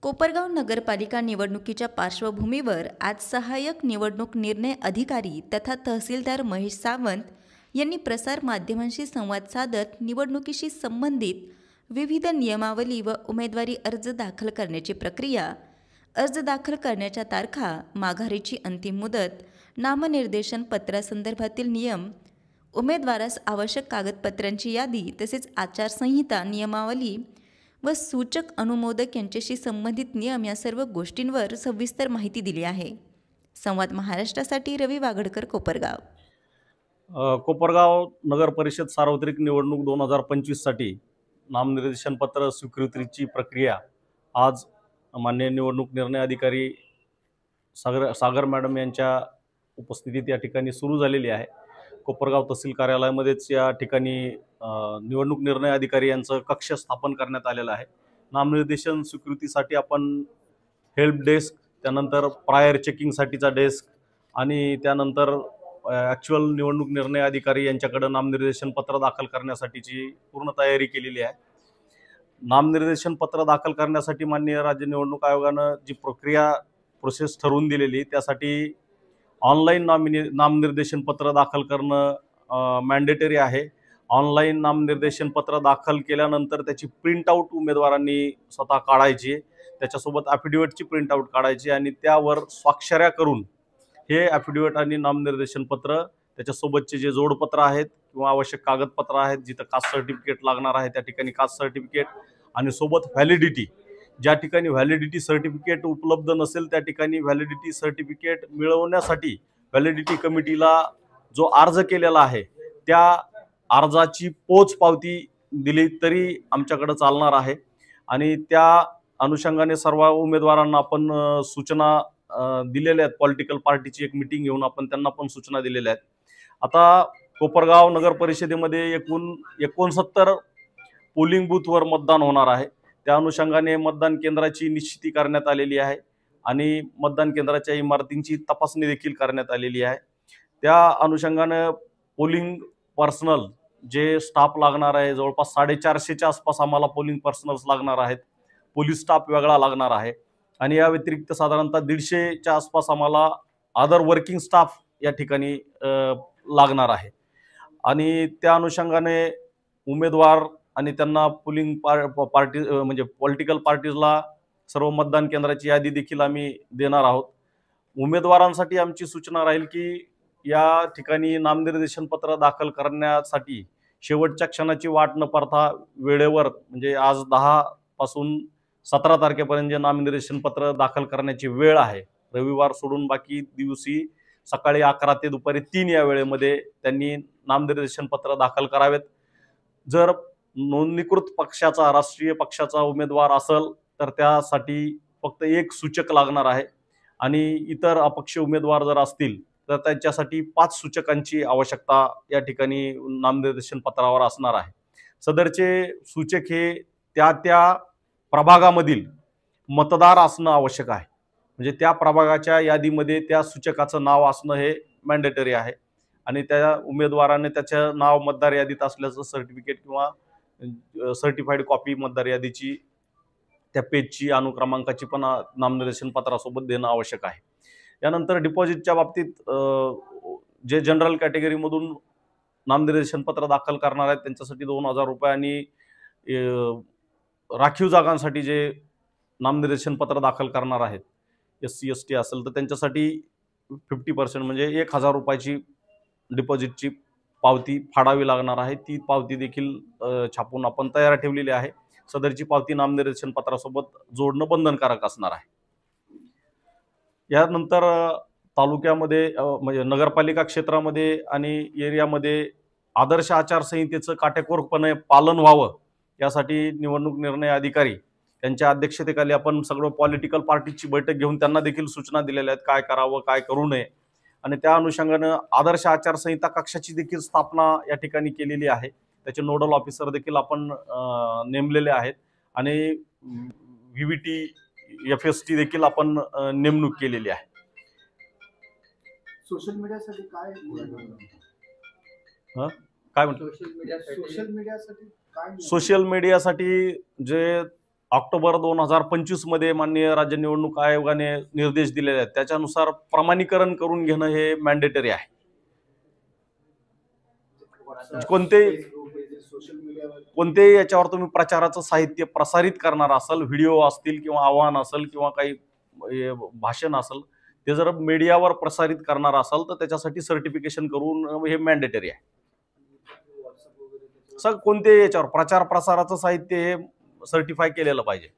कोपरगाव नगरपालिका निवडणुकीच्या पार्श्वभूमीवर आज सहाय्यक निवडणूक निर्णय अधिकारी तथा तहसीलदार महेश सावंत यांनी प्रसार माध्यमांशी संवाद साधत निवडणुकीशी संबंधित विविध नियमावली व उमेदवारी अर्ज दाखल करण्याची प्रक्रिया, अर्ज दाखल करण्याच्या तारखा, माघारीची अंतिम मुदत, नामनिर्देशन पत्रासंदर्भातील नियम, उमेदवारास आवश्यक कागदपत्रांची यादी तसेच आचारसंहिता नियमावली व सूचक अनुमोदक यांच्याशी संबंधित नियम या सर्व गोष्टींवर सविस्तर माहिती दिली आहे। संवाद महाराष्ट्रासाठी रवी वागडकर, कोपरगाव। कोपरगाव नगर परिषद सार्वत्रिक निवडणूक 2025 साठी नामनिर्देशन पत्र स्वीकृतीची प्रक्रिया आज माननीय निवडणूक निर्णय अधिकारी सागर मॅडम यांच्या उपस्थितीत या ठिकाणी सुरू झालेली आहे। कोपरगाव तहसील कार्यालयामध्येच या ठिकाणी निवडणूक निर्णय अधिकारी यांचं कक्ष स्थापन करण्यात आलेलं आहे। नामनिर्देशन स्वीकृतीसाठी आपण हेल्प डेस्क, त्यानंतर प्रायर चेकिंगसाठीचा डेस्क आणि त्यानंतर ॲक्च्युअल निवडणूक निर्णय अधिकारी यांच्याकडे नामनिर्देशन पत्र दाखल करण्यासाठीची पूर्ण तयारी केलेली आहे। नामनिर्देशन पत्र दाखल करण्यासाठी माननीय राज्य निवडणूक आयोगानं जी प्रोसेस ठरवून दिलेली त्यासाठी ऑनलाईन नामनिर्देशन पत्र दाखल करणं मॅन्डेटरी आहे। ऑनलाईन नामनिर्देशन पत्र दाखल केल्यानंतर त्याची प्रिंटआउट उमेदवारांनी स्वतः काढायची, त्याच्यासोबत ॲफिडेविटची प्रिंटआउट काढायची आणि त्यावर स्वाक्षऱ्या करून हे ॲफिडेविट आणि नामनिर्देशन पत्र, त्याच्यासोबतचे जे जोडपत्र आहेत किंवा आवश्यक कागदपत्र आहेत, जिथं कास्ट सर्टिफिकेट लागणार आहे त्या ठिकाणी कास्ट सर्टिफिकेट आणि सोबत व्हॅलिडिटी, ज्या ठिकाणी व्हॅलिडिटी सर्टिफिकेट उपलब्ध नसेल त्या ठिकाणी व्हॅलिडिटी सर्टिफिकेट मिळवण्यासाठी व्हॅलिडिटी कमिटीला जो अर्ज केलेला आहे त्या अर्जाची पोच पावती दिली तरी आमच्याकडे चालणार आहे। आणि त्या अनुषंगाने सर्व उमेदवारांना आपण सूचना दिलेल्या आहेत। पॉलिटिकल पार्टीची एक मीटिंग घेऊन आपण त्यांना पण सूचना दिलेल्या आहेत। आता कोपरगाव नगर परिषदेमध्ये एकूण 69 पोलिंग बूथवर मतदान होणार आहे। त्या अनुषंगाने मतदान केंद्राची निश्चिती करण्यात आलेली आहे आणि मतदान केंद्राच्या इमारतींची तपासणी देखील करण्यात आलेली आहे। त्या अनुषंगाने पोलिंग पर्सनल जे स्टाफ लागणार आहे, जवळपास 450च्या आसपास आम्हाला पोलिंग पर्सनल्स लागणार आहेत। पोलीस स्टाफ वेगळा लागणार आहे आणि या व्यतिरिक्त साधारणतः 150च्या आसपास आम्हाला अदर वर्किंग स्टाफ या ठिकाणी लागणार आहे। आणि त्या अनुषंगाने उमेदवार आणि त्यांना पोलिंग पार्टी म्हणजे पॉलिटिकल पार्टीजला सर्व मतदान केंद्राची यादी देखील आम्ही देणार आहोत। उमेदवारांसाठी आमची सूचना राहील की या ठिकाणी नामनिर्देशन पत्र दाखल करण्यासाठी शेवटच्या क्षणाची वाट न पाहता वेळेवर, म्हणजे आज 10 पासून 17 तारखेपर्यंत जे नामनिर्देशन पत्र दाखल करण्याची वेळ आहे, रविवार सोडून बाकी दिवशी सकाळी 11 ते दुपारी 3 या वेळेमध्ये त्यांनी नामनिर्देशन पत्र दाखल करावेत। जर नोंदणीकृत पक्षाचा, राष्ट्रीय पक्षाचा उमेदवार असेल तर त्यासाठी फक्त एक सूचक लागणार आहे आणि इतर अपक्ष उमेदवार जर असतील तर त्यांच्यासाठी 5 सूचकांची आवश्यकता या ठिकाणी नामनिर्देशन पत्रावर असणार आहे। सदरचे सूचक हे त्या प्रभागामधील मतदार असणं आवश्यक आहे, म्हणजे त्या प्रभागाच्या यादीमध्ये त्या सूचकाचं नाव असणं हे मॅन्डेटरी आहे आणि त्या उमेदवाराने त्याचं नाव मतदार यादीत असल्याचं सर्टिफिकेट किंवा सर्टिफाईड कॉपी मतदार यादीची, त्या पेजची, अनुक्रमांकाची पण नामनिर्देशन पत्रासोबत देणं आवश्यक आहे। यानंतर डिपॉझिटच्या बाबतीत जे जनरल कॅटेगरीमधून नामनिर्देशन पत्र दाखल करणार आहेत त्यांच्यासाठी 2000 रुपये आणि राखीव जागांसाठी जे नामनिर्देशन पत्र दाखल करणार आहेत, SC ST असेल तर त्यांच्यासाठी 50% म्हणजे 1000 रुपयाची डिपॉझिटची पावती फाडावी लागणार आहे। ती पावती देखील छापून आपण तयार ठेवलेली आहे। सदरची पावती नामनिर्देशन पत्रासोबत जोडणं बंधनकारक असणार आहे। यानंतर तालुक्यामध्ये म्हणजे नगरपालिका क्षेत्रामध्ये आणि एरियामध्ये आदर्श आचारसंहितेचं काटेकोरपणे पालन व्हावं यासाठी निवडणूक निर्णय अधिकारी यांच्या अध्यक्षतेखाली आपण सगळं पॉलिटिकल पार्टीची बैठक घेऊन त्यांना देखील सूचना दिलेल्या आहेत काय करावं, काय करू नये। आणि त्या अनुषंगानं आदर्श आचारसंहिता कक्षाची देखील स्थापना या ठिकाणी केलेली आहे। त्याचे नोडल ऑफिसर देखील आपण नेमलेले आहेत आणि VVT FST देखील आपण नेमणूक केलेली आहे। सोशल मीडियासाठी काय काय म्हणतो? सोशल मीडियासाठी जे ऑक्टोबर 2025 मध्ये माननीय राज्य निवडणूक आयोगाने निर्देश दिलेले आहेत, त्याच्यानुसार प्रमाणीकरण करून घेणं हे मॅन्डेटरी आहे. कोणतेही याच्यावर तुम्ही प्रचाराचं साहित्य प्रसारित करणार असाल, व्हिडिओ असतील किंवा आव्हान असेल किंवा काही भाषण असेल, ते जर मीडियावर प्रसारित करणार असाल तर त्याच्यासाठी सर्टिफिकेशन करून हे मॅन्डेटरी आहे. कोणत्याही याच्यावर प्रचार प्रसाराचं साहित्य हे सर्टिफाय केलेलं पाहिजे.